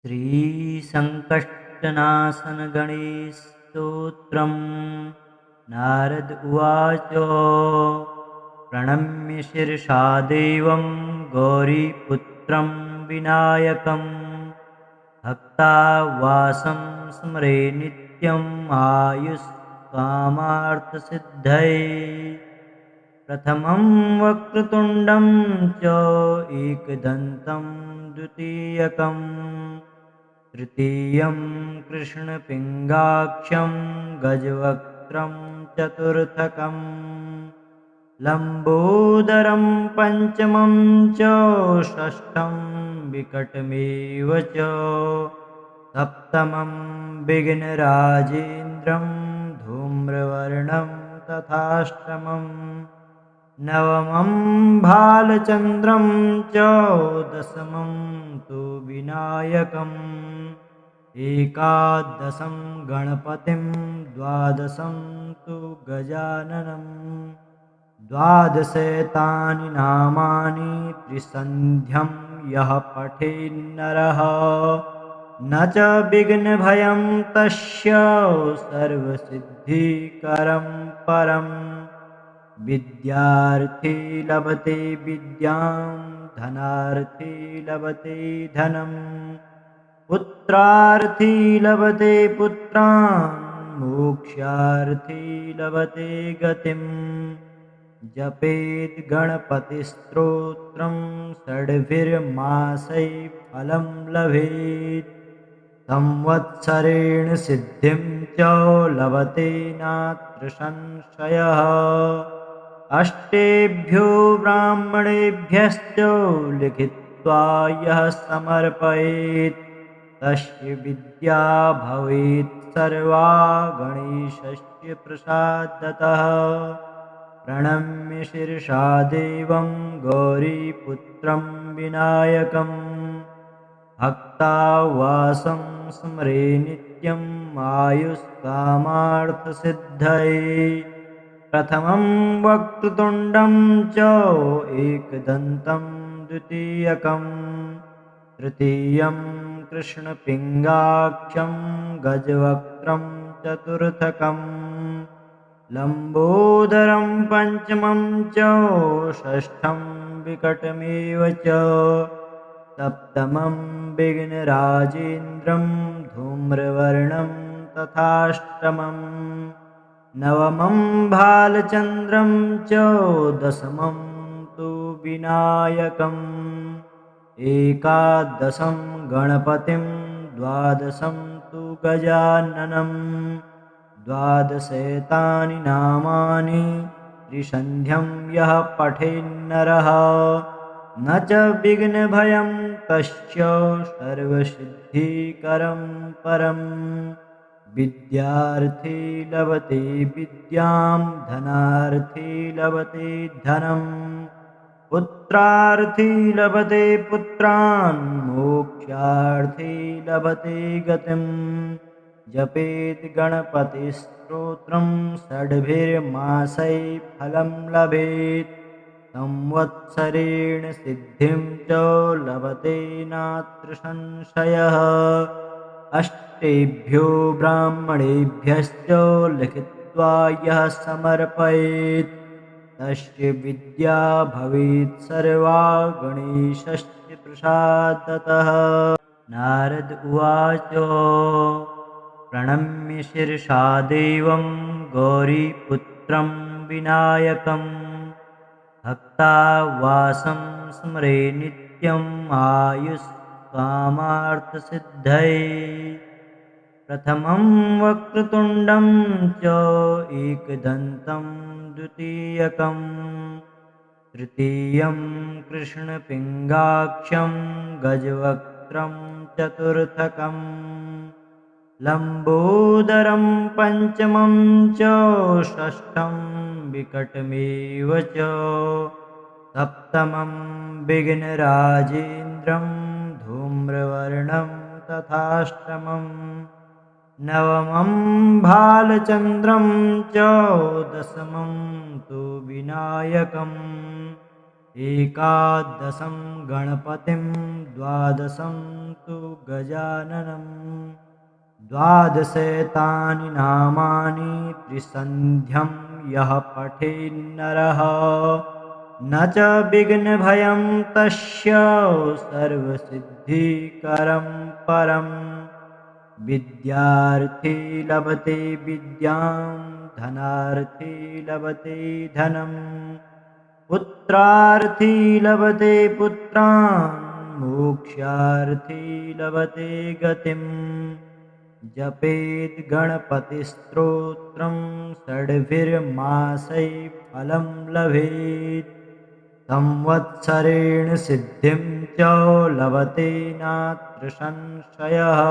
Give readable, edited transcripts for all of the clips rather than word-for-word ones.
श्रीसङ्कष्टनाशनगणेशस्तोत्रम् नारद उवाच। प्रणम्य शिरसा देवं गौरीपुत्रं विनायकं भक्तावासं स्मरे नित्यम् आयुष्कामार्थसिद्धये। प्रथमं वक्रतुण्डं च एकदन्तं द्वितीयकं तृतीयं कृष्णपिङ्गाक्षं गजवक्त्रं चतुर्थकं लम्बोदरं पञ्चमं च षष्ठं विकटमेव च सप्तमं विघ्नराजेन्द्रं धूम्रवर्णं तथाष्टमम् नवमं भालचन्द्रं च दशमं तु विनायकम् एकादशं गणपतिं द्वादशं तु गजाननं द्वादशेतानि नामानि त्रिसन्ध्यं यः पठेन्नरः न च विघ्नभयं तस्य सर्वसिद्धिकरं परम् विद्यार्थी लभते विद्यां धनार्थी लभते धनं पुत्रार्थी लभते पुत्रान् मोक्षार्थी लभते गतिम् जपेत् गणपतिस्तोत्रं षड्भिर्मासैः फलं लभेत् संवत्सरेण सिद्धिं च लभते नात्र संशयः अष्टेभ्यो ब्राह्मणेभ्यश्च लिखित्वा यः समर्पयेत् तस्य विद्या भवेत् सर्वा गणेशस्य प्रसादतः प्रणम्य शिरसा देवं गौरीपुत्रं विनायकं भक्तावासं स्मरे नित्यम् आयुष्कामार्थसिद्धये। प्रथमं वक्रतुण्डं च एकदन्तं द्वितीयकं तृतीयं कृष्णपिङ्गाक्षं गजवक्त्रं चतुर्थकं लम्बोदरं पञ्चमं च षष्ठं विकटमेव च सप्तमं विघ्नराजेन्द्रं धूम्रवर्णं तथाष्टमम् नवमं भालचन्द्रं च दशमं तु विनायकम् एकादशं गणपतिं द्वादशं तु गजाननं द्वादशेतानि नामानि त्रिसन्ध्यं यः पठेन्नरः न च विघ्नभयं तस्य सर्वसिद्धिकरं परम् विद्यार्थी लभते विद्यां धनार्थी लभते धनं पुत्रार्थी लभते पुत्रान् मोक्षार्थी लभते गतिम् जपेत् गणपतिस्तोत्रं षड्भिर्मासैः फलं लभेत् संवत्सरेण सिद्धिं च लभते नात्र संशयः अष्टेभ्यो ब्राह्मणेभ्यश्च लिखित्वा यः समर्पयेत् तस्य विद्या भवेत् सर्वा गणेशस्य प्रसादतः। नारद उवाच। प्रणम्य शिरसा देवं गौरीपुत्रं विनायकं भक्तावासं स्मरे नित्यम् आयुष्कामार्थसिद्धये। प्रथमं वक्रतुण्डं च एकदन्तं द्वितीयकं तृतीयं कृष्णपिङ्गाक्षं गजवक्त्रं चतुर्थकं लम्बोदरं पञ्चमं च षष्ठं विकटमेव च सप्तमं विघ्नराजेन्द्रं धूम्रवर्णं तथाष्टमम् नवमं भालचन्द्रं च दशमं तु विनायकम् एकादशं गणपतिं द्वादशं तु गजाननं द्वादशेतानि नामानि त्रिसन्ध्यं यः पठेन्नरः न च विघ्नभयं तस्य सर्वसिद्धिकरं परम् विद्यार्थी लभते विद्यां धनार्थी लभते धनं पुत्रार्थी लभते पुत्रान् मोक्षार्थी लभते गतिम् जपेत् गणपतिस्तोत्रं षड्भिर्मासैः फलं लभेत् संवत्सरेण सिद्धिं च लभते नात्र संशयः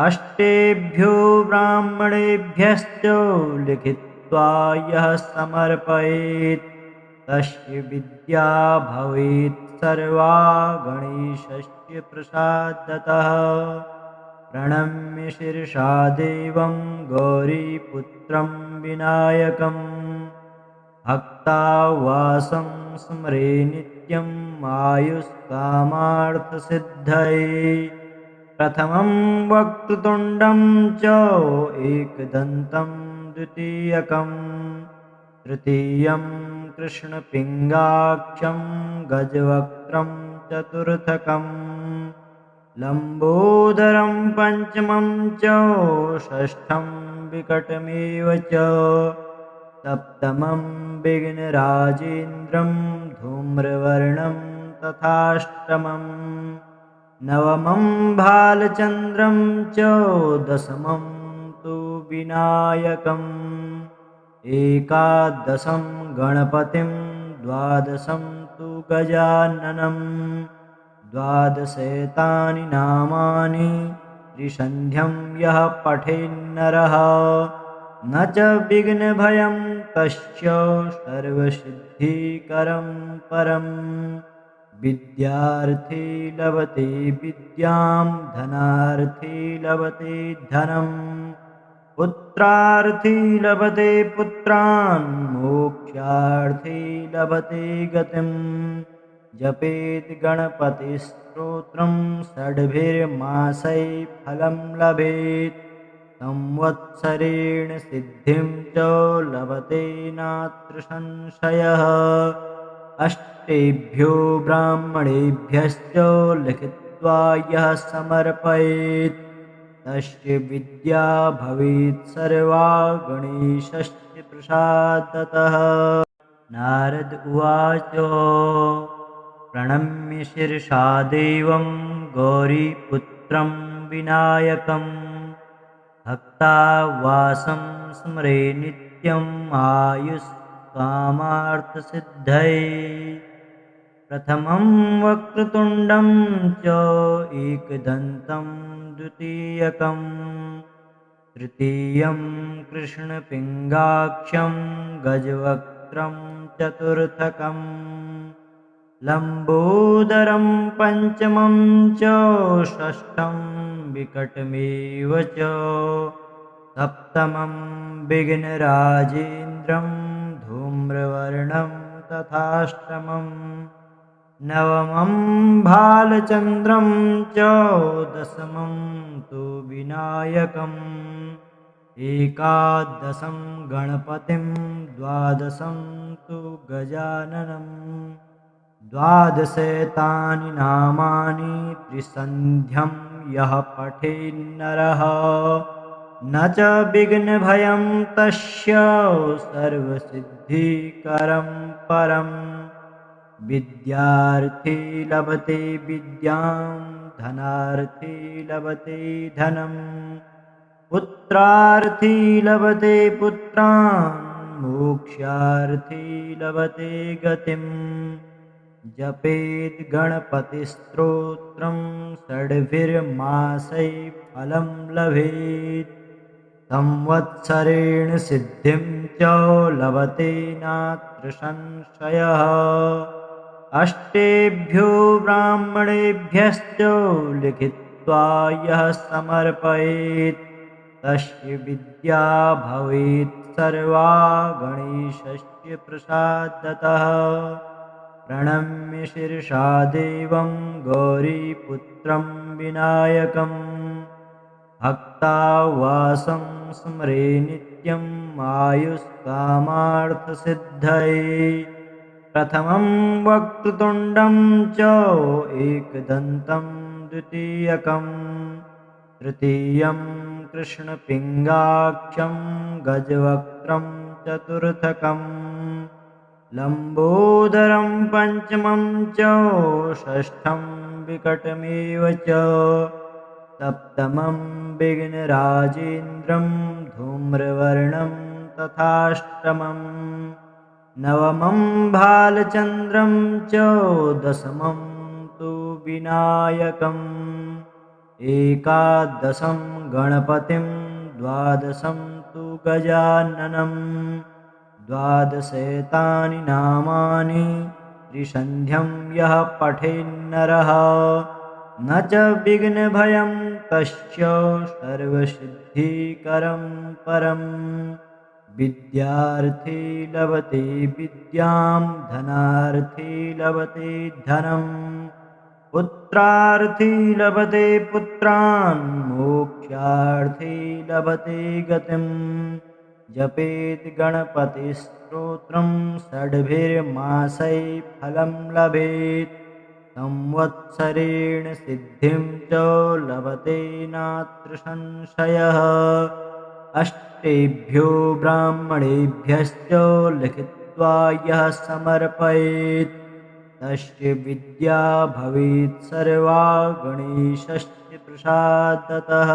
अष्टेभ्यो ब्राह्मणेभ्यश्च लिखित्वा यः समर्पयेत् तस्य विद्या भवेत् सर्वा गणेशस्य प्रसादतः प्रणम्य शिरसा देवं गौरीपुत्रं विनायकं भक्तावासं स्मरे नित्यम् आयुष्कामार्थसिद्धये प्रथमं वक्रतुण्डं च एकदन्तं द्वितीयकं तृतीयं कृष्णपिङ्गाक्षं गजवक्त्रं चतुर्थकं लम्बोदरं पञ्चमं च षष्ठं विकटमेव च सप्तमं विघ्नराजेन्द्रं धूम्रवर्णं तथाष्टमं नवमं भालचन्द्रं च दशमं तु विनायकम् एकादशं गणपतिं द्वादशं तु गजाननं द्वादशेतानि नामानि त्रिसन्ध्यं यः पठेन्नरः न च विघ्नभयं तस्य सर्वसिद्धिकरं परम् विद्यार्थी लभते विद्यां धनार्थी लभते धनं पुत्रार्थी लभते पुत्रान् मोक्षार्थी लभते गतिम् जपेत् गणपतिस्तोत्रं षड्भिर्मासैः फलं लभेत् संवत्सरेण सिद्धिं च लभते नात्र संशयः अष्टेभ्यो ब्राह्मणेभ्यश्च लिखित्वा यः समर्पयेत् तस्य विद्या भवेत् सर्वा गणेशस्य प्रसादतः नारद उवाच प्रणम्य शिरसा देवं गौरीपुत्रं विनायकं भक्तावासं स्मरे नित्यम् आयुष्कामार्थसिद्धये प्रथमं वक्रतुण्डं च एकदन्तं द्वितीयकं तृतीयं कृष्णपिङ्गाक्षं गजवक्त्रं चतुर्थकं लम्बोदरं पञ्चमं च षष्ठं विकटमेव च सप्तमं विघ्नराजेन्द्रं धूम्रवर्णं तथाष्टमं नवमं भालचन्द्रं च दशमं तु विनायकम् एकादशं गणपतिं द्वादशं तु गजाननं द्वादशेतानि नामानि त्रिसन्ध्यं यः पठेन्नरः न च विघ्नभयं तस्य सर्वसिद्धिकरं परम् विद्यार्थी लभते विद्यां धनार्थी लभते धनं पुत्रार्थी लभते पुत्रान् मोक्षार्थी लभते गतिम् जपेत् गणपतिस्तोत्रं षड्भिर्मासैः फलं लभेत् संवत्सरेण सिद्धिं च लभते नात्र संशयः अष्टेभ्यो ब्राह्मणेभ्यश्च लिखित्वा यः समर्पयेत् तस्य विद्या भवेत् सर्वा गणेशस्य प्रसादतः प्रणम्य शिरसा देवं गौरीपुत्रं विनायकं भक्तावासं स्मरे नित्यम् आयुष्कामार्थसिद्धये प्रथमं वक्रतुण्डं च एकदन्तं द्वितीयकं तृतीयं कृष्णपिङ्गाक्षं गजवक्त्रं चतुर्थकं लम्बोदरं पञ्चमं च षष्ठं विकटमेव च सप्तमं विघ्नराजेन्द्रं धूम्रवर्णं तथाष्टमं नवमं भालचन्द्रं च दशमं तु विनायकम् एकादशं गणपतिं द्वादशं तु गजाननं द्वादशेतानि नामानि त्रिसन्ध्यं यः पठेन्नरः न च विघ्नभयं तस्य सर्वसिद्धिकरं परम् विद्यार्थी लभते विद्यां धनार्थी लभते धनम् पुत्रार्थी लभते पुत्रान् मोक्षार्थी लभते गतिम् जपेत् गणपतिस्तोत्रं षड्भिर्मासै फलं लभेत् संवत्सरेण सिद्धिं च लभते नात्र संशयः अष्टेभ्यो ब्राह्मणेभ्यश्च लिखित्वा यः समर्पयेत् तस्य विद्या भवेत् सर्वा गणेशस्य प्रसादतः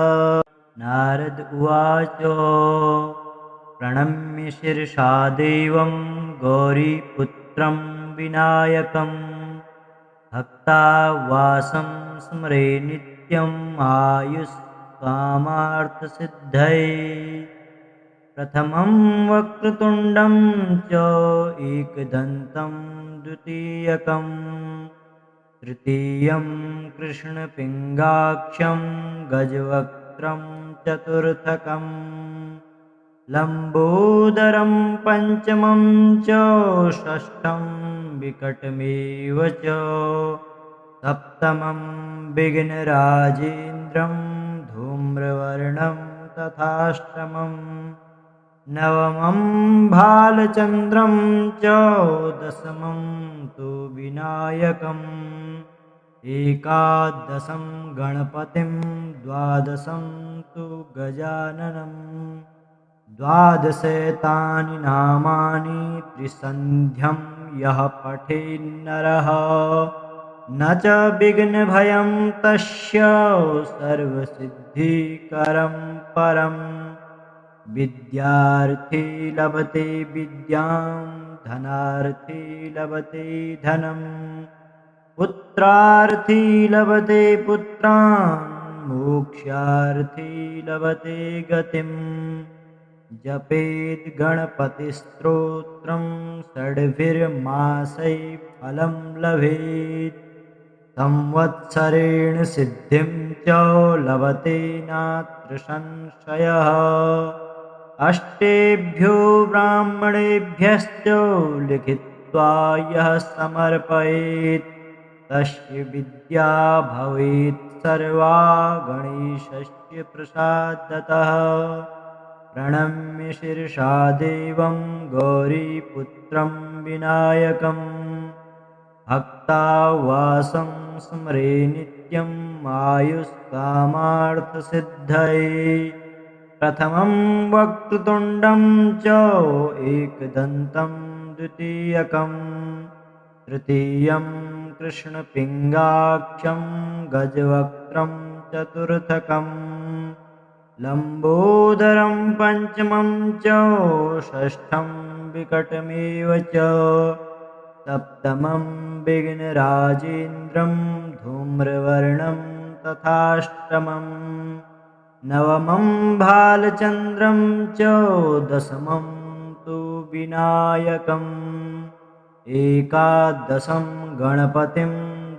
नारद उवाच प्रणम्य शिरसा देवं गौरीपुत्रं विनायकं भक्तावासं स्मरे नित्यम् आयुष्कामार्थसिद्धये प्रथमं वक्रतुण्डं च एकदन्तं द्वितीयकं तृतीयं कृष्णपिङ्गाक्षं गजवक्त्रं चतुर्थकं लम्बोदरं पञ्चमं च षष्ठं विकटमेव च सप्तमं विघ्नराजेन्द्रं धूम्रवर्णं तथाष्टमं नवमं भालचन्द्रं च दशमं तु विनायकम् एकादशं गणपतिं द्वादशं तु गजाननं द्वादशेतानि नामानि त्रिसन्ध्यं यः पठेन्नरः न च विघ्नभयं तस्य सर्वसिद्धिकरं परम् विद्यार्थी लभते विद्यां धनार्थी लभते धनम् पुत्रार्थी लभते पुत्रान् मोक्षार्थी लभते गतिम् जपेत् गणपतिस्तोत्रं षड्भिर्मासै फलं लभेत् संवत्सरेण सिद्धिं च लभते नात्र संशयः अष्टेभ्यो ब्राह्मणेभ्यश्च लिखित्वा यः समर्पयेत् तस्य विद्या भवेत् सर्वा गणेशस्य प्रसादतः प्रणम्य शिरसा देवं गौरीपुत्रं विनायकं भक्तावासं स्मरे नित्यम् आयुष्कामार्थसिद्धये प्रथमं वक्रतुण्डं च एकदन्तं द्वितीयकं तृतीयं कृष्णपिङ्गाक्षं गजवक्त्रं चतुर्थकं लम्बोदरं पञ्चमं च षष्ठं विकटमेव च सप्तमं विघ्नराजेन्द्रं धूम्रवर्णं तथाष्टमं नवमं भालचन्द्रं च दशमं तु विनायकम् एकादशं गणपतिं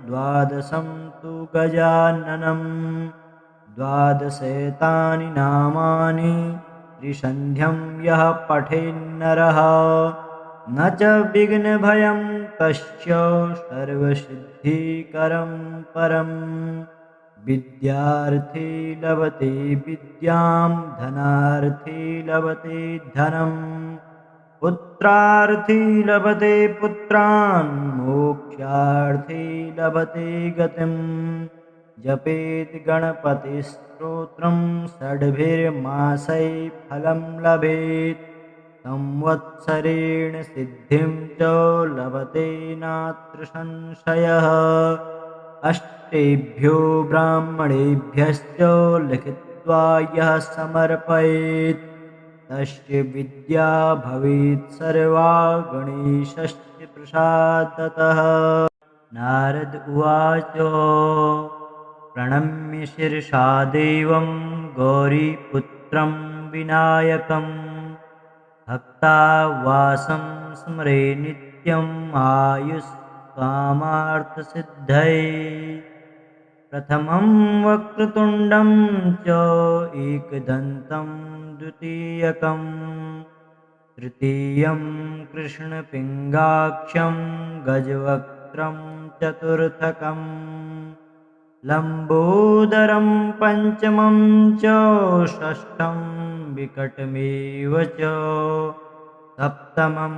द्वादशं तु गजाननं द्वादशेतानि नामानि त्रिसन्ध्यं यः पठेन्नरः न च विघ्नभयं तस्य सर्वसिद्धिकरं परम्। विद्यार्थी लभते विद्यां धनार्थी लभते धनम्। पुत्रार्थी लभते पुत्रान् मोक्षार्थी लभते गतिम्। जपेत् गणपतिस्तोत्रं षड्भिर्मासै फलं लभेत्। संवत्सरेण सिद्धिं च लभते नात्र संशयः। अष्टेभ्यो ब्राह्मणेभ्यश्च लिखित्वा यः समर्पयेत् तस्य विद्या भवेत् सर्वा गणेशस्य प्रसादतः। नारद उवाच प्रणम्य शिरसा देवं गौरीपुत्रं विनायकं भक्तावासं स्मरे नित्यम् आयुष्कामार्थसिद्धये। प्रथमं वक्रतुण्डं च एकदन्तं द्वितीयकं तृतीयं कृष्णपिङ्गाक्षं गजवक्त्रं चतुर्थकं लम्बोदरं पञ्चमं च षष्ठं विकटमेव च सप्तमं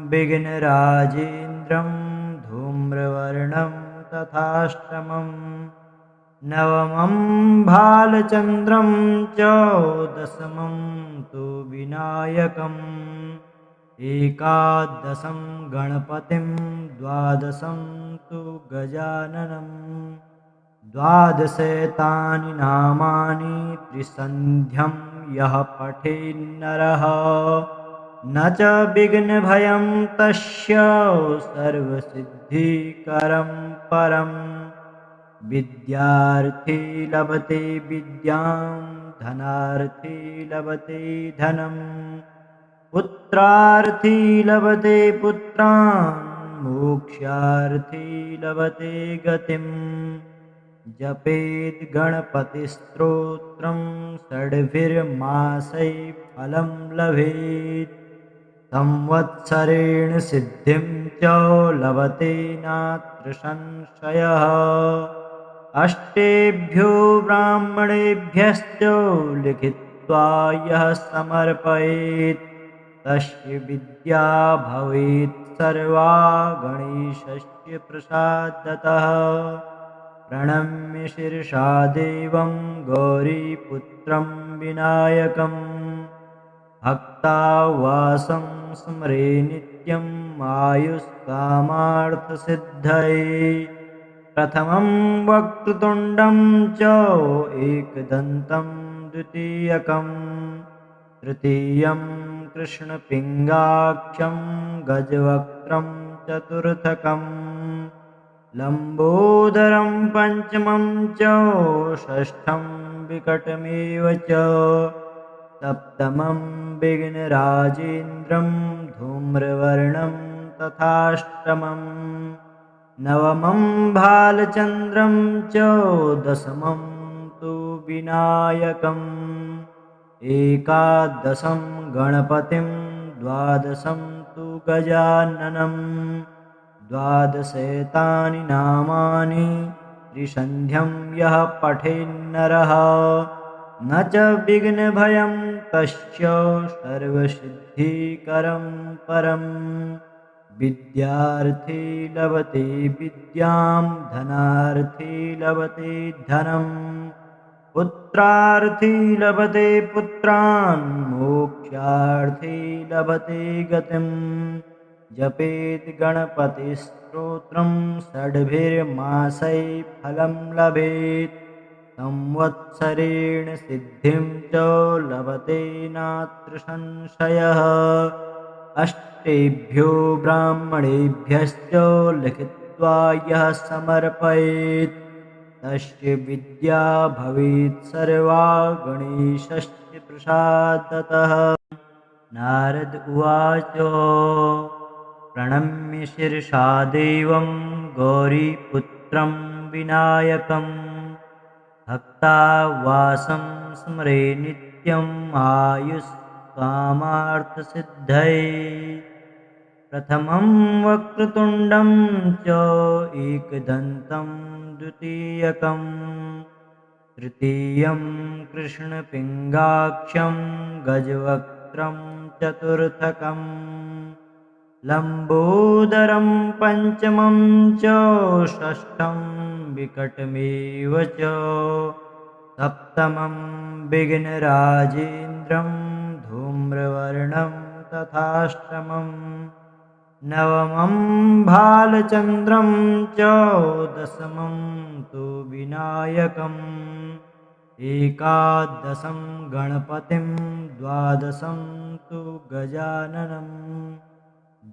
विघ्नराजेन्द्रं धूम्रवर्णं तथाष्टमम् नवमं भालचन्द्रं च दशमं तु विनायकम् एकादशं गणपतिं द्वादशं तु गजाननम् द्वादशेतानि नामानि त्रिसन्ध्यं यः पठेन्नरः न च विघ्नभयं तस्य सर्वसिद्धिकरं परम्। विद्यार्थी लभते विद्यां धनार्थी लभते धनम्। पुत्रार्थी लभते पुत्रान् मोक्षार्थी लभते गतिम्। जपेत् गणपतिस्तोत्रं षड्भिर्मासै फलं लभेत्। संवत्सरेण सिद्धिं च लभते नात्र संशयः। अष्टेभ्यो ब्राह्मणेभ्यश्च लिखित्वा यः समर्पयेत् तस्य विद्या भवेत् सर्वा गणेशस्य प्रसादतः। प्रणम्य शिरसा देवं गौरीपुत्रं विनायकं भक्तावासं स्मरे नित्यम् आयुष्कामार्थसिद्धये। प्रथमं वक्रतुण्डं च एकदन्तं द्वितीयकं तृतीयं कृष्णपिङ्गाक्षं गजवक्त्रं चतुर्थकं लम्बोदरं पञ्चमं च षष्ठं विकटमेव च सप्तमं विघ्नराजेन्द्रं धूम्रवर्णं तथाष्टमम् नवमं भालचन्द्रं च दशमं तु विनायकम् एकादशं गणपतिं द्वादशं तु गजाननं द्वादशेतानि नामानि त्रिसन्ध्यं यः पठेन्नरः न च विघ्नभयं तस्य सर्वसिद्धिकरं परम्। विद्यार्थी लभते विद्यां धनार्थी लभते धनम्। पुत्रार्थी लभते पुत्रान् मोक्षार्थी लभते गतिम्। जपेत् गणपतिस्तोत्रं षड्भिर्मासै फलं लभेत्। संवत्सरेण सिद्धिं च लभते नात्र संशयः। अष्टेभ्यो ब्राह्मणेभ्यश्च लिखित्वा यः समर्पयेत् तस्य विद्या भवेत् सर्वा गणेशस्य प्रसादतः। नारद उवाच प्रणम्य शिरसा देवं गौरीपुत्रं विनायकं भक्तावासं स्मरे नित्यम् आयुष्कामार्थसिद्धये। प्रथमं वक्रतुण्डं च एकदन्तं द्वितीयकं तृतीयं कृष्णपिङ्गाक्षं गजवक्त्रं चतुर्थकं लम्बोदरं पञ्चमं च षष्ठं विकटमेव च सप्तमं विघ्नराजेन्द्रं धूम्रवर्णं तथाष्टमम् नवमं भालचन्द्रं च दशमं तु विनायकम् एकादशं गणपतिं द्वादशं तु गजाननं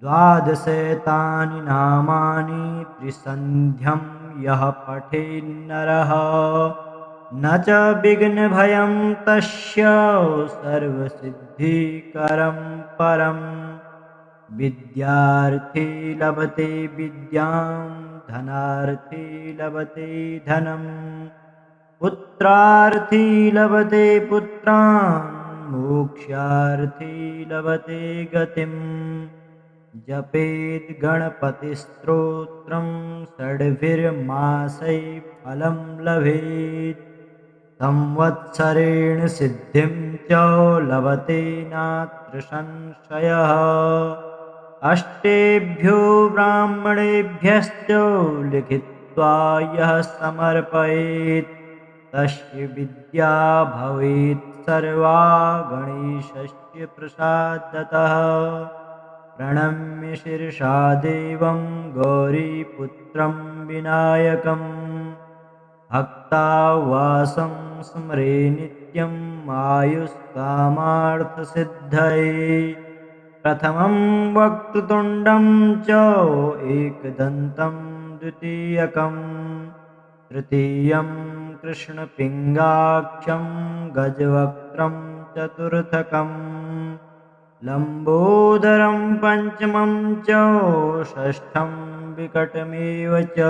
द्वादशेतानि नामानि त्रिसन्ध्यं यः पठेन्नरः न च विघ्नभयं तस्य सर्वसिद्धिकरं परम् विद्यार्थी लभते विद्यां धनार्थी लभते धनं पुत्रार्थी लभते पुत्रान् मोक्षार्थी लभते गतिम् जपेत् गणपतिस्तोत्रं षड्भिर्मासैः फलं लभेत् संवत्सरेण सिद्धिं च लभते नात्र संशयः अष्टेभ्यो ब्राह्मणेभ्यश्च लिखित्वा यः समर्पयेत् तस्य विद्या भवेत् सर्वा गणेशस्य प्रसादतः प्रणम्य शिरसा देवं गौरीपुत्रं विनायकं भक्तावासं स्मरे नित्यम् आयुष्कामार्थसिद्धये प्रथमं वक्रतुण्डं च एकदन्तं द्वितीयकं तृतीयं कृष्णपिङ्गाक्षं गजवक्त्रं चतुर्थकं लम्बोदरं पञ्चमं च षष्ठं विकटमेव च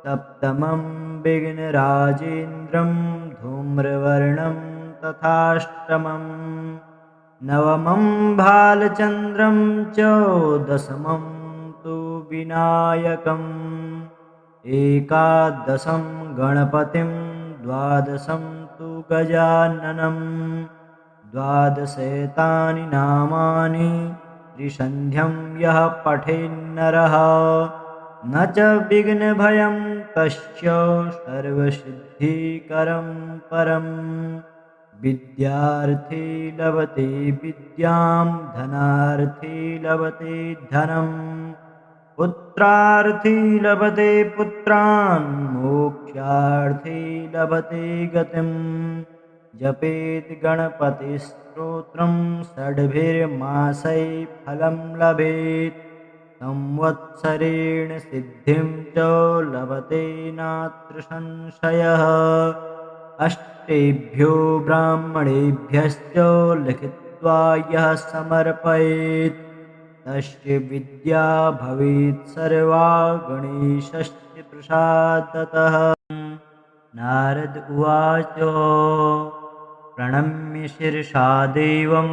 सप्तमं विघ्नराजेन्द्रं धूम्रवर्णं तथाष्टमम् नवमं भालचन्द्रं च दशमं तु विनायकम् एकादशं गणपतिं द्वादशं तु गजाननं द्वादशेतानि नामानि त्रिसन्ध्यं यः पठेन्नरः न च विघ्नभयं तस्य सर्वसिद्धिकरं परम् विद्यार्थी लभते विद्यां धनार्थी लभते धनं पुत्रार्थी लभते पुत्रान् मोक्षार्थी लभते गतिम् जपेत् गणपतिस्तोत्रं षड्भिर्मासैः फलं लभेत् संवत्सरेण सिद्धिं च लभते नात्र संशयः अष्टेभ्यो ब्राह्मणेभ्यश्च लिखित्वा यः समर्पयेत् तस्य विद्या भवेत् सर्वा गणेशस्य प्रसादतः नारद उवाच प्रणम्य शिरसा देवं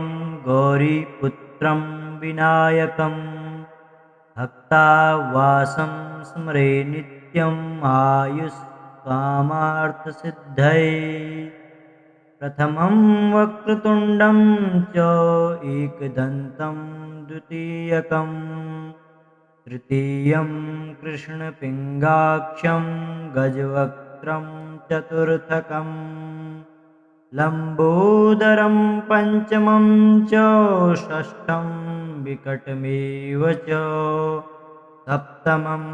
गौरीपुत्रं विनायकं भक्तावासं स्मरे नित्यम् आयुष्कामार्थसिद्धये प्रथमं वक्रतुण्डं च एकदन्तं द्वितीयकं तृतीयं कृष्णपिङ्गाक्षं गजवक्त्रं चतुर्थकं लम्बोदरं पञ्चमं च षष्ठं विकटमेव च सप्तमं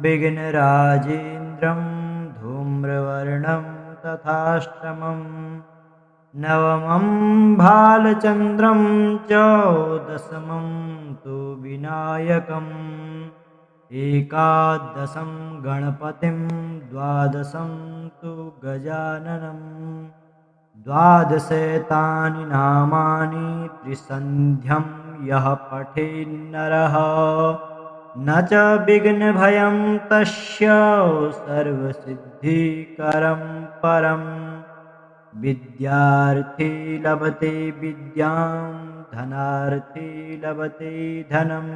विघ्नराजेन्द्रं धूम्रवर्णं तथाष्टमं नवमं भालचन्द्रं च दशमं तु विनायकम् एकादशं गणपतिं द्वादशं तु गजाननं द्वादशेतानि नामानि त्रिसन्ध्यं यः पठेन्नरः न च विघ्नभयं तस्य सर्वसिद्धिकरं परम् विद्यार्थी लभते विद्यां धनार्थी लभते धनं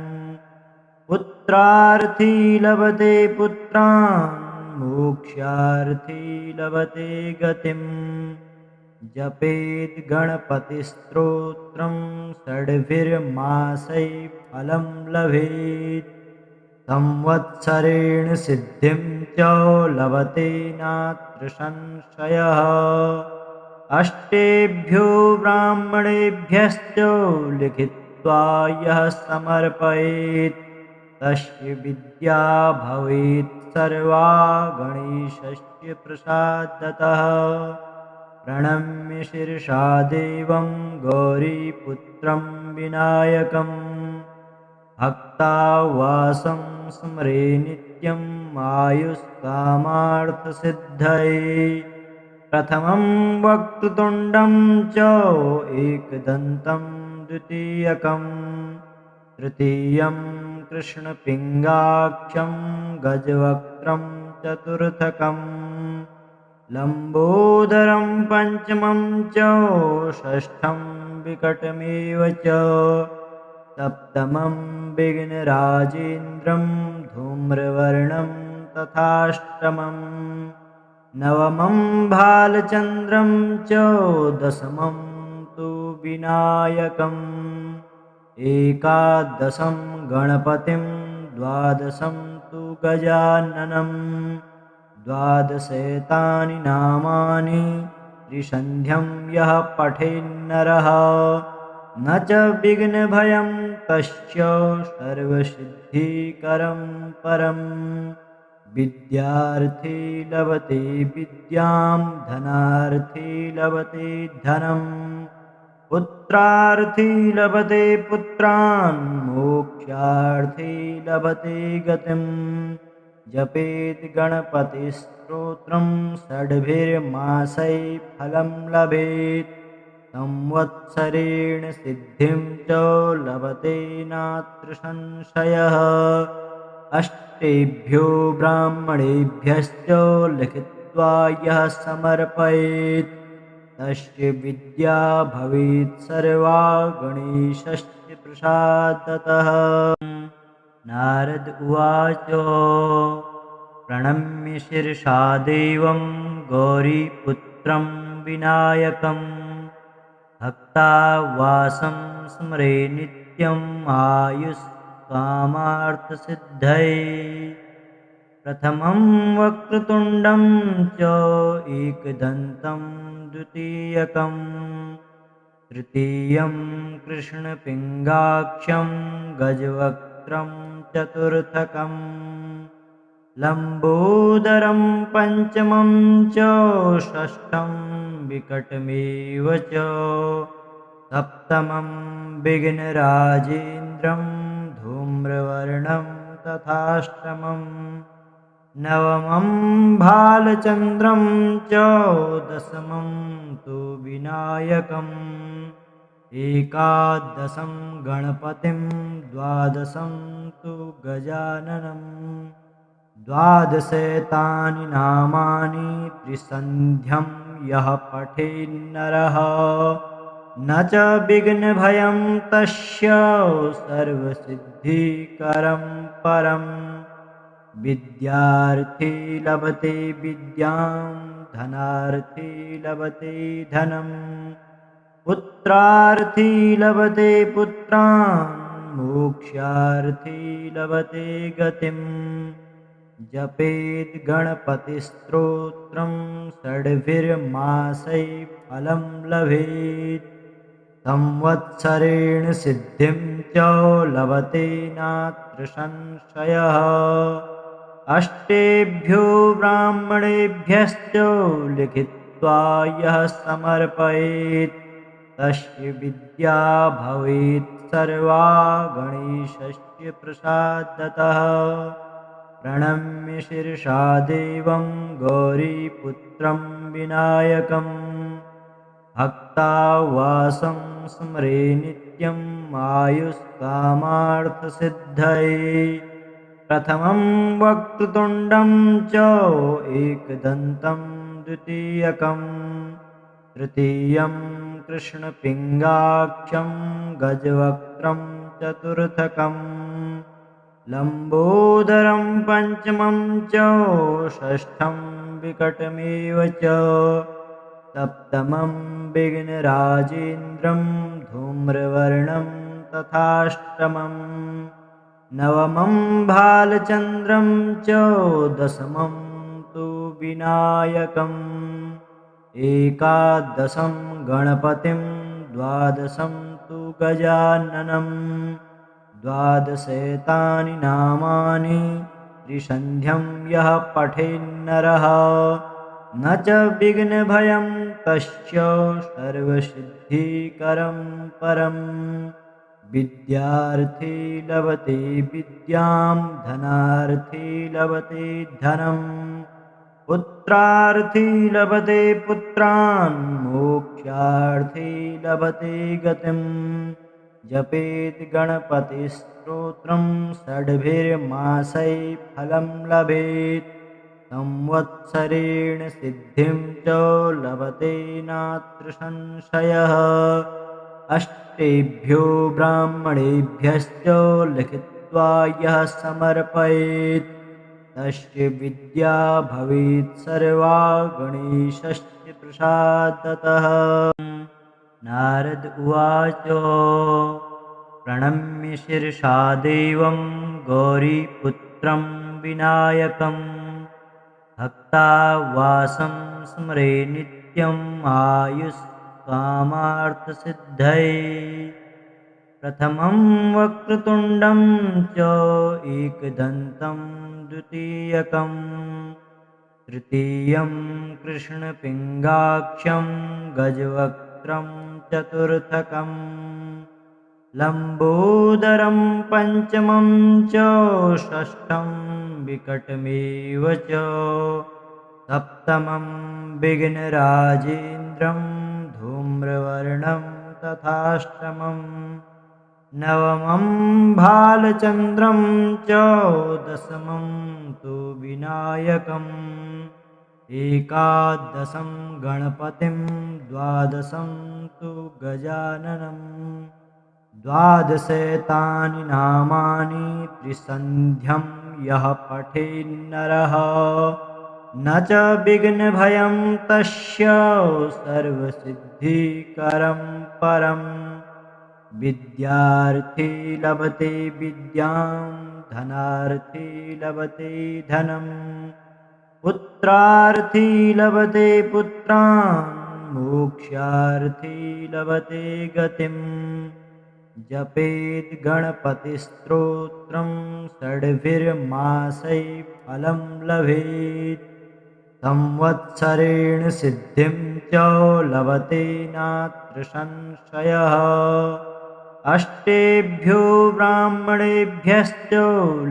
पुत्रार्थी लभते पुत्रान् मोक्षार्थी लभते गतिम् जपेत् गणपतिस्तोत्रं षड्भिर्मासैः फलं लभेत् संवत्सरेण सिद्धिं च लभते नात्र संशयः अष्टेभ्यो ब्राह्मणेभ्यश्च लिखित्वा यः समर्पयेत् तस्य विद्या भवेत् सर्वा गणेशस्य प्रसादतः प्रणम्य शिरसा देवं गौरीपुत्रं विनायकं भक्तावासं स्मरे नित्यम् आयुष्कामार्थसिद्धये प्रथमं वक्रतुण्डं च एकदन्तं द्वितीयकं तृतीयं कृष्णपिङ्गाक्षं गजवक्त्रं चतुर्थकं लम्बोदरं पञ्चमं च षष्ठं विकटमेव च सप्तमं विघ्नराजेन्द्रं धूम्रवर्णं तथाष्टमं नवमं भालचन्द्रं च दशमं तु विनायकम् एकादशं गणपतिं द्वादशं तु गजाननं द्वादशेतानि नामानि त्रिसन्ध्यं यः पठेन्नरः न च विघ्नभयं तस्य सर्वसिद्धिकरं परम् विद्यार्थी लभते विद्यां धनार्थी लभते धनं पुत्रार्थी लभते पुत्रान् मोक्षार्थी लभते गतिम् जपेत् गणपतिस्तोत्रं षड्भिर्मासैः फलं लभेत् संवत्सरेण सिद्धिं च लभते नात्र संशयः अष्टेभ्यो ब्राह्मणेभ्यश्च लिखित्वा यः समर्पयेत् तस्य विद्या भवेत् सर्वा गणेशस्य प्रसादतः नारद उवाच प्रणम्य शिरसा देवं गौरीपुत्रं विनायकं भक्तावासं स्मरे नित्यम् आयुष्कामार्थसिद्धये प्रथमं वक्रतुण्डं च एकदन्तं द्वितीयकं तृतीयं कृष्णपिङ्गाक्षं गजवक्त्रं चतुर्थकं लम्बोदरं पञ्चमं च षष्ठं विकटमेव च सप्तमं विघ्नराजेन्द्रं धूम्रवर्णं तथाष्टमं नवमं भालचन्द्रं च दशमं तु विनायकम् एकादशं गणपतिं द्वादशं तु गजाननं द्वादशेतानि नामानि त्रिसन्ध्यं यः पठेन्नरः न च विघ्नभयं तस्य सर्वसिद्धिकरं परम् विद्यार्थी लभते विद्यां धनार्थी लभते धनं पुत्रार्थी लभते पुत्रान् मोक्षार्थी लभते गतिम् जपेत् गणपतिस्तोत्रं षड्भिर्मासैः फलं लभेत् संवत्सरेण सिद्धिं च लभते नात्र संशयः अष्टेभ्यो ब्राह्मणेभ्यश्च लिखित्वा यः समर्पयेत् तस्य विद्या भवेत् सर्वा गणेशस्य प्रसादतः प्रणम्य शिरसा देवं गौरीपुत्रं विनायकं भक्तावासं स्मरे नित्यम् आयुष्कामार्थसिद्धये प्रथमं वक्रतुण्डं च एकदन्तं द्वितीयकं तृतीयं कृष्णपिङ्गाक्षं गजवक्त्रं चतुर्थकं लम्बोदरं पञ्चमं च षष्ठं विकटमेव च सप्तमं विघ्नराजेन्द्रं धूम्रवर्णं तथाष्टमं नवमं भालचन्द्रं च दशमं तु विनायकम् एकादशं गणपतिं द्वादशं तु गजाननं द्वादशेतानि नामानि त्रिसन्ध्यं यः पठेन्नरः न च विघ्नभयं तस्य सर्वसिद्धिकरं परम् विद्यार्थी लभते विद्यां धनार्थी लभते धनम् पुत्रार्थी लभते पुत्रान् मोक्षार्थी लभते गतिम् जपेत् गणपतिस्तोत्रं षड्भिर्मासैः फलं लभेत् संवत्सरेण सिद्धिं च लभते नात्र संशयः अष्टेभ्यो ब्राह्मणेभ्यश्च लिखित्वा यः समर्पयेत् तस्य विद्या भवेत् सर्वा गणेशस्य प्रसादतः। नारद उवाच प्रणम्य शिरसा देवं गौरीपुत्रं विनायकं भक्तावासं स्मरे नित्यम् आयुष्कामार्थसिद्धये प्रथमं वक्रतुण्डं च एकदन्तं द्वितीयकं तृतीयं कृष्णपिङ्गाक्षं गजवक्त्रं चतुर्थकं लम्बोदरं पञ्चमं च षष्ठं विकटमेव च सप्तमं विघ्नराजेन्द्रं धूम्रवर्णं तथाष्टमं नवमं भालचन्द्रं च दशमं तु विनायकम् एकादशं गणपतिं द्वादशं तु गजाननं द्वादशेतानि नामानि त्रिसन्ध्यं यः पठेन्नरः न च विघ्नभयं तस्य सर्वसिद्धिकरं परम् विद्यार्थी लभते विद्यां धनार्थी लभते धनम् पुत्रार्थी लभते पुत्रान् मोक्षार्थी लभते गतिम् जपेत् गणपतिस्तोत्रं षड्भिर्मासैः फलं लभेत् संवत्सरेण सिद्धिं च लभते नात्र संशयः अष्टेभ्यो ब्राह्मणेभ्यश्च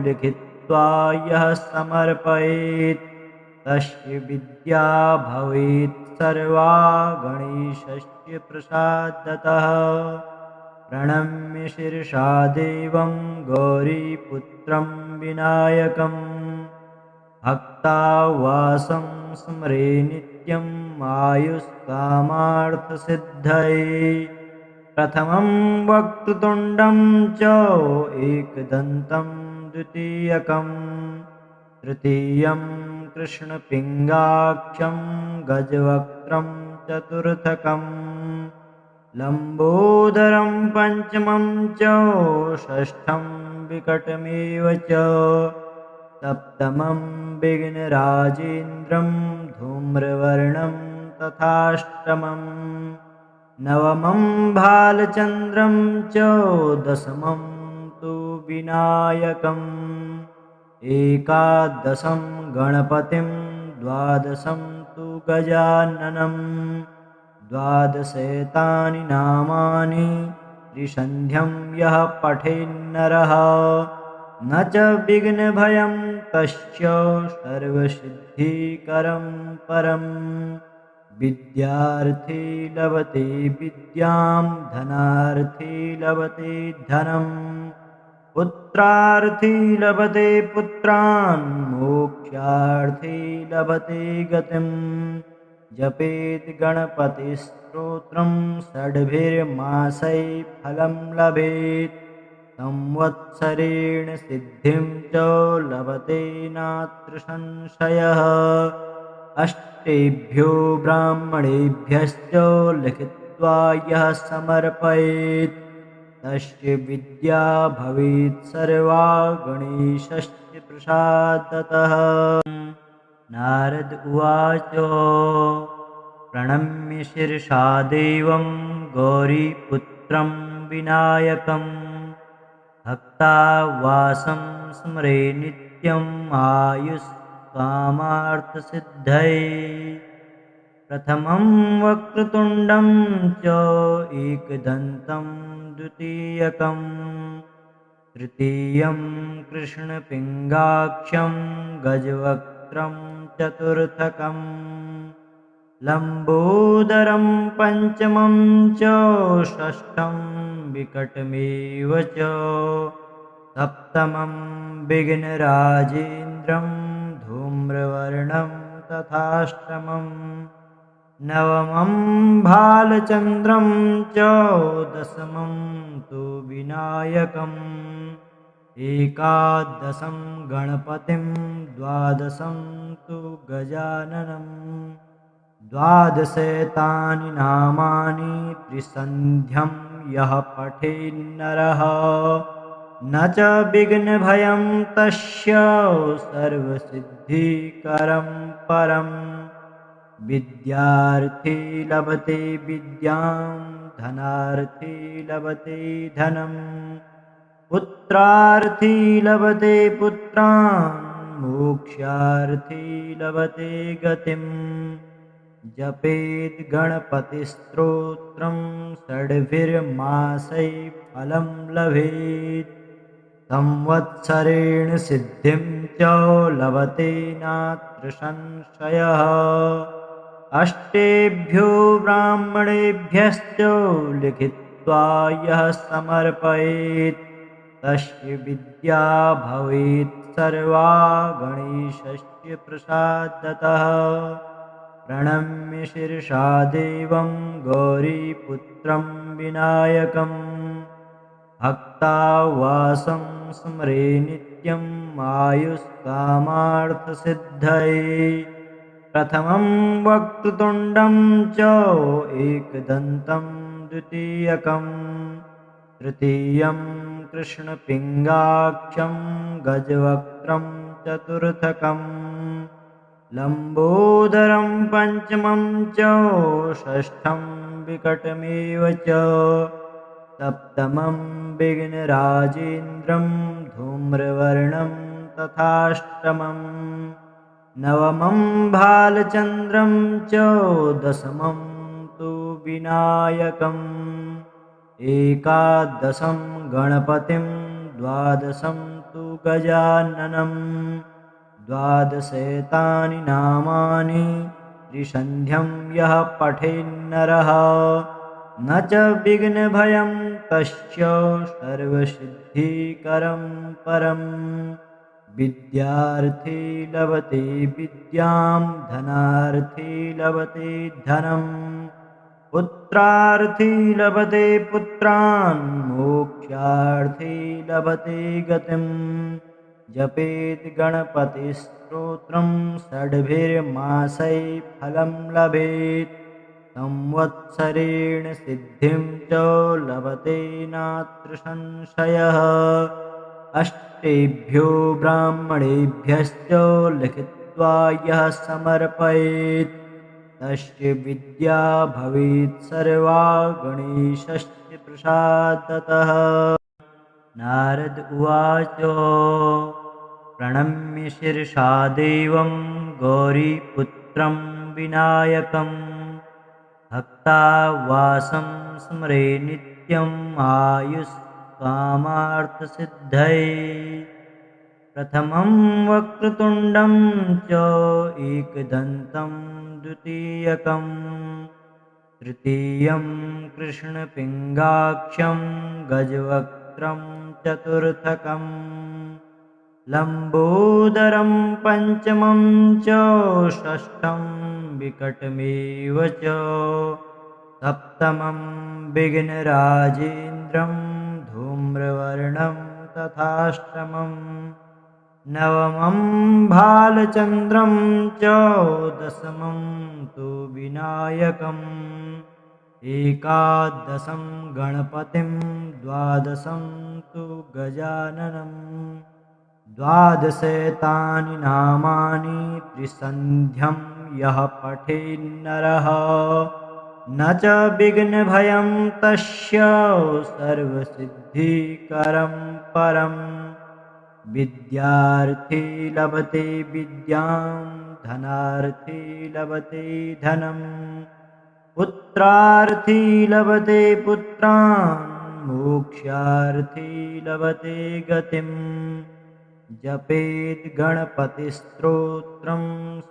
लिखित्वा यः समर्पयेत् तस्य विद्या भवेत् सर्वा गणेशस्य प्रसादतः प्रणम्य शिरसा देवं गौरीपुत्रं विनायकं भक्तावासं स्मरे नित्यम् आयुष्कामार्थसिद्धये प्रथमं वक्रतुण्डं च एकदन्तं द्वितीयकं तृतीयं कृष्णपिङ्गाक्षं गजवक्त्रं चतुर्थकं लम्बोदरं पञ्चमं च षष्ठं विकटमेव च सप्तमं विघ्नराजेन्द्रं धूम्रवर्णं तथाष्टमं नवमं भालचन्द्रं च दशमं तु विनायकम् एकादशं गणपतिं द्वादशं तु गजाननं द्वादशेतानि नामानि त्रिसन्ध्यं यः पठेन्नरः न च विघ्नभयं तस्य सर्वसिद्धिकरं परम् विद्यार्थी लभते विद्यां धनार्थी लभते धनम् पुत्रार्थी लभते पुत्रान् मोक्षार्थी लभते गतिम् जपेत् गणपतिस्तोत्रं षड्भिर्मासै फलं लभेत् संवत्सरेण सिद्धिं च लभते नात्र संशयः अष्टेभ्यो ब्राह्मणेभ्यश्च लिखित्वा यः समर्पयेत् तस्य विद्या भवेत् सर्वा गणेशस्य प्रसादतः। नारद उवाच प्रणम्य शिरसा देवं गौरीपुत्रं विनायकं भक्तावासं स्मरे नित्यम् आयुष्कामार्थसिद्धये प्रथमं वक्रतुण्डं च एकदन्तं द्वितीयकं तृतीयं कृष्णपिङ्गाक्षं गजवक्त्रं चतुर्थकं लम्बोदरं पञ्चमं च षष्ठं विकटमेव च सप्तमं विघ्नराजेन्द्रं धूम्रवर्णं तथाष्टमं नवमं भालचन्द्रं च दशमं तु विनायकम् एकादशं गणपतिं द्वादशं तु गजाननं द्वादशैतानि नामानि त्रिसन्ध्यं यः पठेन्नरः न च विघ्नभयं तस्य सर्वसिद्धिकरं परम् विद्यार्थी लभते विद्यां धनार्थी लभते धनं पुत्रार्थी लभते पुत्रान् मोक्षार्थी लभते गतिम् जपेत् गणपतिस्तोत्रं षड्भिर्मासै फलं लभेत् संवत्सरेण सिद्धिं च लभते नात्र संशयः अष्टेभ्यो ब्राह्मणेभ्यश्च लिखित्वा यः समर्पयेत् तस्य विद्या भवेत् सर्वा गणेशस्य प्रसादतः प्रणम्य शिरसा देवं गौरीपुत्रं विनायकं भक्तावासं स्मरे नित्यम् आयुष्कामार्थसिद्धये प्रथमं वक्रतुण्डं च एकदन्तं द्वितीयकं तृतीयं कृष्णपिङ्गाक्षं गजवक्त्रं चतुर्थकं लम्बोदरं पञ्चमं च षष्ठं विकटमेव च सप्तमं विघ्नराजेन्द्रं धूम्रवर्णं तथाष्टमं नवमं भालचन्द्रं च दशमं तु विनायकम् एकादशं गणपतिं द्वादशं तु गजाननं द्वादशैतानि नामानि त्रिसन्ध्यं यः पठेन्नरः न च विघ्नभयं तस्य सर्वसिद्धिकरं परम् विद्यार्थी लभते विद्यां धनार्थी लभते धनं पुत्रार्थी लभते पुत्रान् मोक्षार्थी लभते गतिम् जपेत् गणपतिस्तोत्रं षड्भिर्मासै फलं लभेत् संवत्सरेण सिद्धिं च लभते नात्र संशयः अष्टेभ्यो ब्राह्मणेभ्यश्च लिखित्वा यः समर्पयेत् तस्य विद्या भवेत् सर्वा गणेशस्य प्रसादतः। नारद उवाच प्रणम्य शिरसा देवं गौरीपुत्रं विनायकं भक्तावासं स्मरे नित्यम् आयुष्कामार्थसिद्धये प्रथमं वक्रतुण्डं च एकदन्तं द्वितीयकं तृतीयं कृष्णपिङ्गाक्षं गजवक्त्रं चतुर्थकं लम्बोदरं पञ्चमं च षष्ठं विकटमेव च सप्तमं विघ्नराजेन्द्रं धूम्रवर्णं तथाष्टमं नवमं भालचन्द्रं च दशमं तु विनायकम् एकादशं गणपतिं द्वादशं तु गजाननं द्वादशेतानि नामानि त्रिसन्ध्यं यः पठेन्नरः न च विघ्नभयं तस्य सर्वसिद्धिकरं परम् विद्यार्थी लभते विद्यां धनार्थी लभते धनम् पुत्रार्थी लभते पुत्रान् मोक्षार्थी लभते गतिम् जपेत् गणपतिस्तोत्रं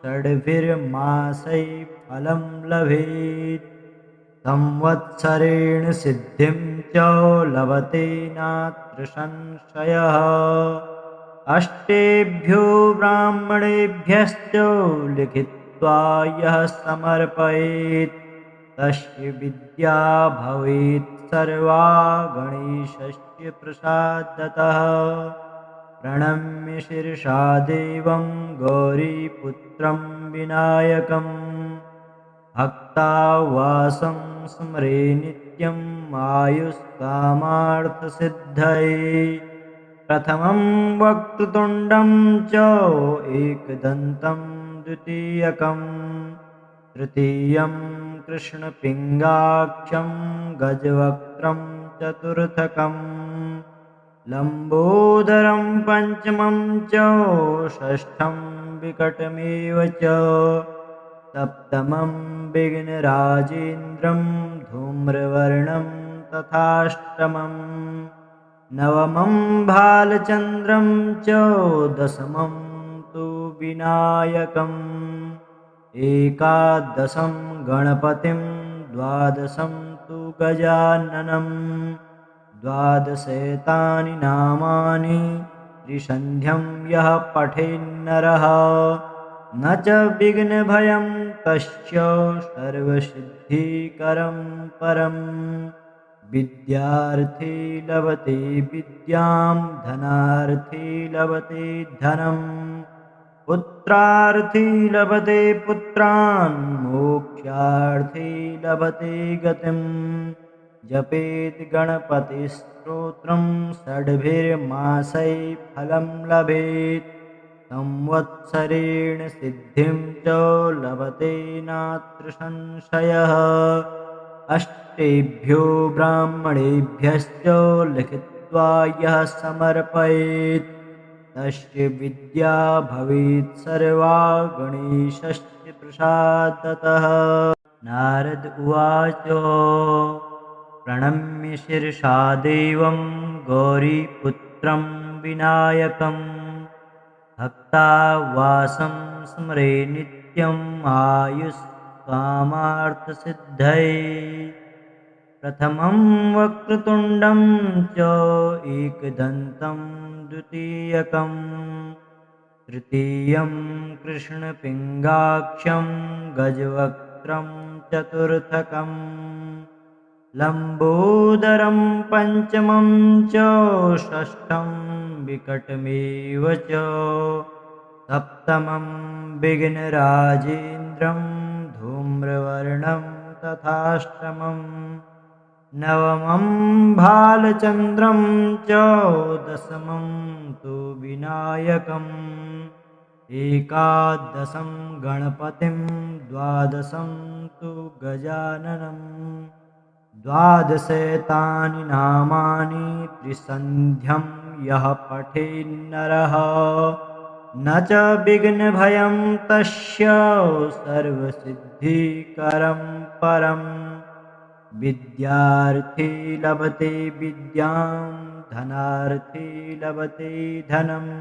षड्भिर्मासैः फलं लभेत् संवत्सरेण सिद्धिं च लभते नात्र संशयः अष्टेभ्यो ब्राह्मणेभ्यश्च लिखित्वा यः समर्पयेत् तस्य विद्या भवेत् सर्वा गणेशस्य प्रसादतः प्रणम्य शिरसा देवं गौरीपुत्रं विनायकं भक्तावासं स्मरे नित्यं आयुष्कामार्थसिद्धये प्रथमं वक्रतुण्डं च एकदन्तं द्वितीयकं तृतीयं कृष्णपिङ्गाक्षं गजवक्त्रं चतुर्थकं लम्बोदरं पञ्चमं च षष्ठं विकटमेव च सप्तमं विघ्नराजेन्द्रं धूम्रवर्णं तथाष्टमं नवमं भालचन्द्रं च दशमं तु विनायकम् एकादशं गणपतिं द्वादशं तु गजाननं द्वादशेतानि नामानि त्रिसन्ध्यं यः पठेन्नरः न च विघ्नभयं तस्य सर्वसिद्धिकरं परम् विद्यार्थी लभते विद्यां धनार्थी लभते धनम् पुत्रार्थी लभते पुत्रान् मोक्षार्थी लभते गतिम् जपेत् गणपतिस्तोत्रं षड्भिर्मासैः फलं लभेत् संवत्सरेण सिद्धिं च लभते नात्र संशयः अष्टेभ्यो ब्राह्मणेभ्यश्च लिखित्वा यः समर्पयेत् तस्य विद्या भवेत् सर्वा गणेशस्य प्रसादतः नारद उवाच प्रणम्य शिरसा देवं गौरीपुत्रं विनायकं भक्तावासं स्मरे नित्यम् आयुष्कामार्थसिद्धये प्रथमं वक्रतुण्डं च एकदन्तं द्वितीयकं तृतीयं कृष्णपिङ्गाक्षं गजवक्त्रं चतुर्थकं लम्बोदरं पञ्चमं च षष्ठं विकटमेव च सप्तमं विघ्नराजेन्द्रं धूम्रवर्णं तथाष्टमं नवमं भालचन्द्रं च दशमं तु विनायकम् एकादशं गणपतिं द्वादशं तु गजाननं द्वादशेतानि नामानि त्रिसन्ध्यं यः पठेन्नरः न च विघ्नभयं तस्य सर्वसिद्धिकरं परम् विद्यार्थी लभते विद्यां धनार्थी लभते धनम्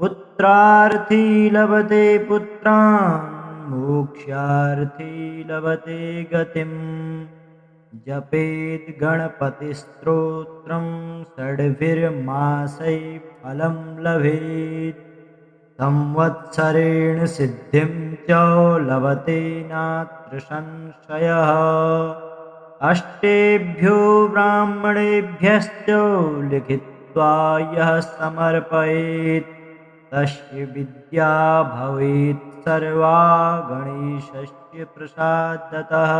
पुत्रार्थी लभते पुत्रान् मोक्षार्थी लभते गतिम् जपेत् गणपतिस्तोत्रं षड्भिर्मासैः फलं लभेत् संवत्सरेण सिद्धिं च लभते नात्र संशयः। अष्टेभ्यो ब्राह्मणेभ्यश्च लिखित्वा यः समर्पयेत् तस्य विद्या भवेत् सर्वा गणेशस्य प्रसादतः।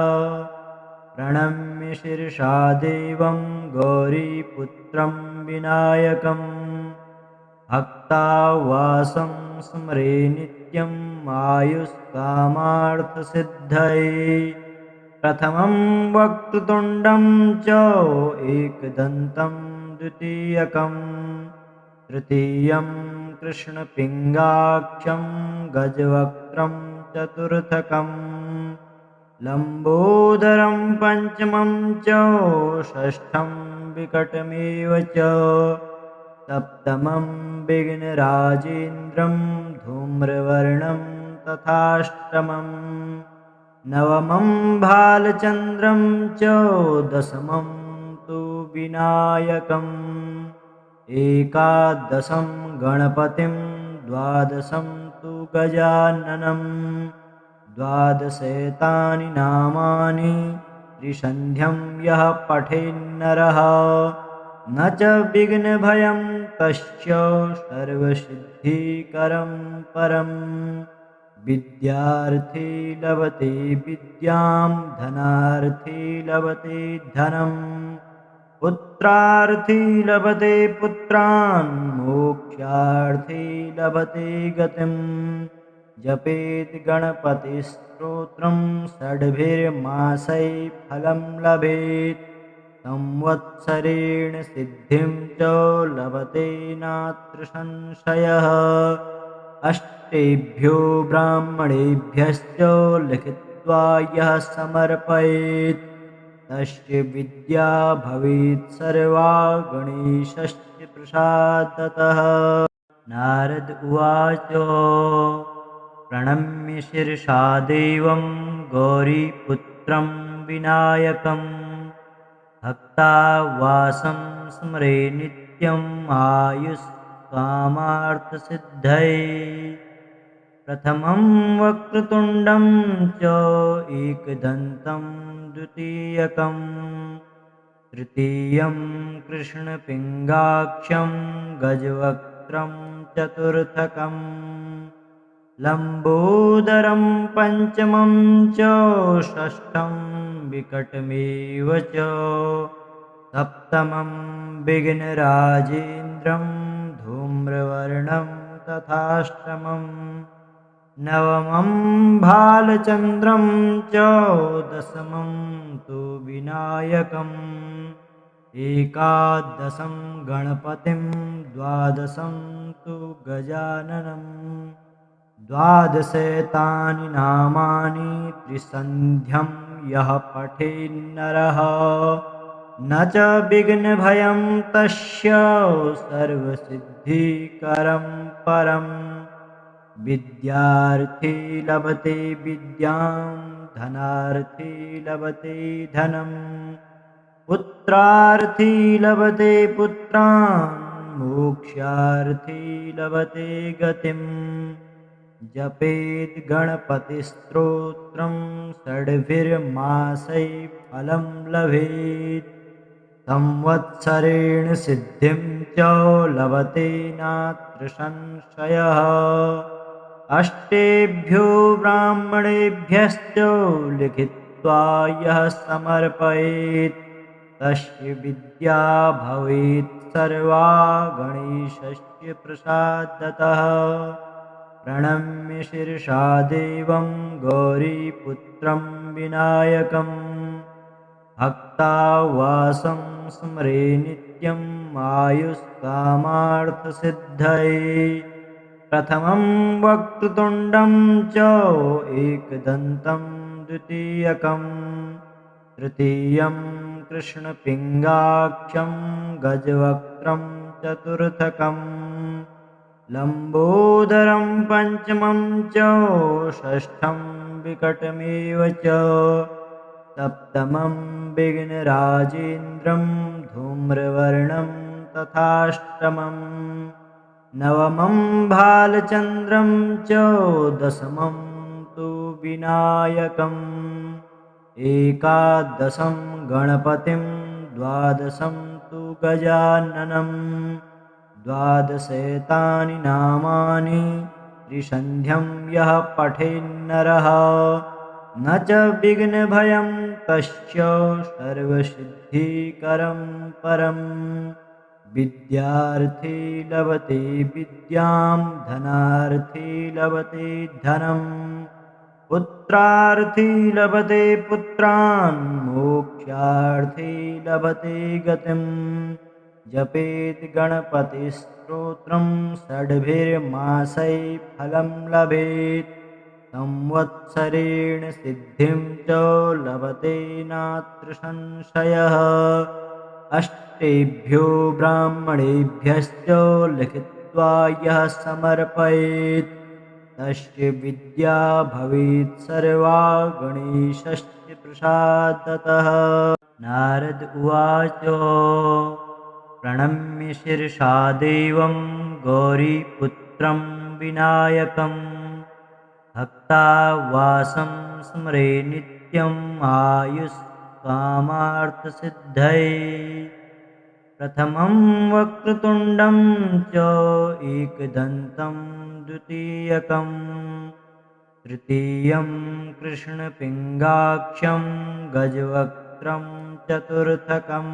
प्रणम्य शिरसा देवं गौरीपुत्रं विनायकम् भक्तावासं स्मरे नित्यम् आयुष्कामार्थसिद्धये। प्रथमं वक्रतुण्डं च एकदन्तं द्वितीयकं तृतीयं कृष्णपिङ्गाक्षं गजवक्त्रं चतुर्थकं लम्बोदरं पञ्चमं च षष्ठं विकटमेव च सप्तमं विघ्नराजेन्द्रं धूम्रवर्णं तथाष्टमं नवमं भालचन्द्रं च दशमं तु विनायकम् एकादशं गणपतिं द्वादशं तु गजाननं द्वादशैतानि नामानि त्रिसन्ध्यं यः पठेन्नरः न च विघ्नभयं तस्य सर्वसिद्धिकरं परम्। विद्यार्थी लभते विद्यां धनार्थी लभते धनम् पुत्रार्थी लभते पुत्रान् मोक्षार्थी लभते गतिम्। जपेत् गणपतिस्तोत्रं षड्भिर्मासैः फलं लभेत् संवत्सरेण सिद्धिं च लभते नात्र संशयः। अष्टेभ्यो ब्राह्मणेभ्यश्च लिखित्वा यः समर्पयेत् तस्य विद्या भवेत् सर्वा गणेशस्य प्रसादतः। नारद उवाच प्रणम्य शिरसा देवं गौरीपुत्रं विनायकम् भक्तावासं स्मरे नित्यम् आयुष्कामार्थसिद्धये। प्रथमं वक्रतुण्डं च एकदन्तं द्वितीयकं तृतीयं कृष्णपिङ्गाक्षं गजवक्त्रं चतुर्थकं लम्बोदरं पञ्चमं च षष्ठं विकटमेव च सप्तमं विघ्नराजेन्द्रं धूम्रवर्णं तथाष्टमं नवमं भालचन्द्रं च दशमं तु विनायकम् एकादशं गणपतिं द्वादशं तु गजाननं द्वादशैतानि नामानि त्रिसन्ध्यं यः पठेन्नरः न च विघ्नभयं तस्य सर्वसिद्धिकरं परम्। विद्यार्थी लभते विद्यां धनार्थी लभते धनम् पुत्रार्थी लभते पुत्रान् मोक्षार्थी लभते गतिम्। जपेत् गणपतिस्तोत्रं षड्भिर्मासैः फलं लभेत् संवत्सरेण सिद्धिं च लभते नात्र संशयः। अष्टेभ्यो ब्राह्मणेभ्यश्च लिखित्वा यः समर्पयेत् तस्य विद्या भवेत् सर्वा गणेशस्य प्रसादतः। प्रणम्य शिरसा देवं गौरीपुत्रं विनायकम् भक्तावासं स्मरे नित्यम् आयुष्कामार्थसिद्धये। प्रथमं वक्रतुण्डं च एकदन्तं द्वितीयकं तृतीयं कृष्णपिङ्गाक्षं गजवक्त्रं चतुर्थकं लम्बोदरं पञ्चमं च षष्ठं विकटमेव च सप्तमं विघ्नराजेन्द्रं धूम्रवर्णं तथाष्टमं नवमं भालचन्द्रं च दशमं तु विनायकम् एकादशं गणपतिं द्वादशं तु गजाननं द्वादशेतानि नामानि त्रिसन्ध्यं यः पठेन्नरः न च विघ्नभयं तस्य सर्वसिद्धिकरं परम् विद्यार्थी लभते विद्यां धनार्थी लभते धनम् पुत्रार्थी लभते पुत्रान् मोक्षार्थी लभते गतिम् जपेत् गणपतिस्तोत्रं षड्भिर्मासैः फलं लभेत् संवत्सरेण सिद्धिं च लभते नात्र संशयः अष्टेभ्यो ब्राह्मणेभ्यश्च लिखित्वा यः समर्पयेत् तस्य विद्या भवेत् सर्वा गणेशस्य प्रसादतः। नारद उवाच प्रणम्य शिरसा देवं गौरीपुत्रं विनायकं भक्तावासं स्मरे नित्यम् आयुष्कामार्थसिद्धये प्रथमं वक्रतुण्डं च एकदन्तं द्वितीयकं तृतीयं कृष्णपिङ्गाक्षं गजवक्त्रं चतुर्थकं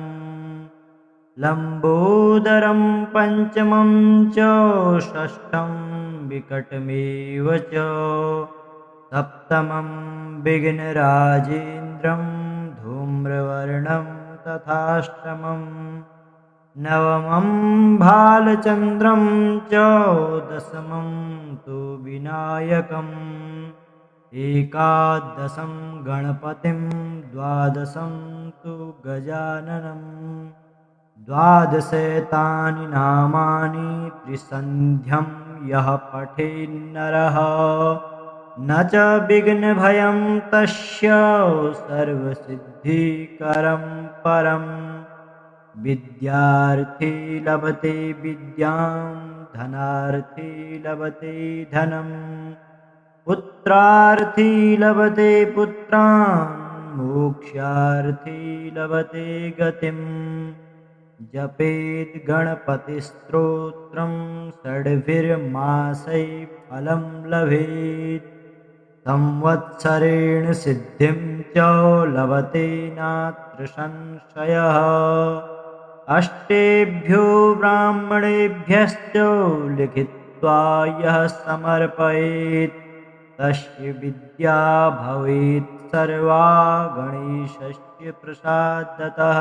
लम्बोदरं पञ्चमं च षष्ठं विकटमेव च सप्तमं विघ्नराजेन्द्रं धूम्रवर्णं तथाष्टमं नवमं भालचन्द्रं च दशमं तु विनायकम् एकादशं गणपतिं द्वादशं तु गजाननं द्वादशेतानि नामानि त्रिसन्ध्यं यः पठेन्नरः न च विघ्नभयं तस्य सर्वसिद्धिकरं परम् विद्यार्थी लभते विद्यां धनार्थी लभते धनम् पुत्रार्थी लभते पुत्रान् मोक्षार्थी लभते गतिम् जपेत् गणपतिस्तोत्रं षड्भिर्मासैः फलं लभेत् संवत्सरेण सिद्धिं च लभते नात्र संशयः अष्टेभ्यो ब्राह्मणेभ्यश्च लिखित्वा यः समर्पयेत् तस्य विद्या भवेत् सर्वा गणेशस्य प्रसादतः।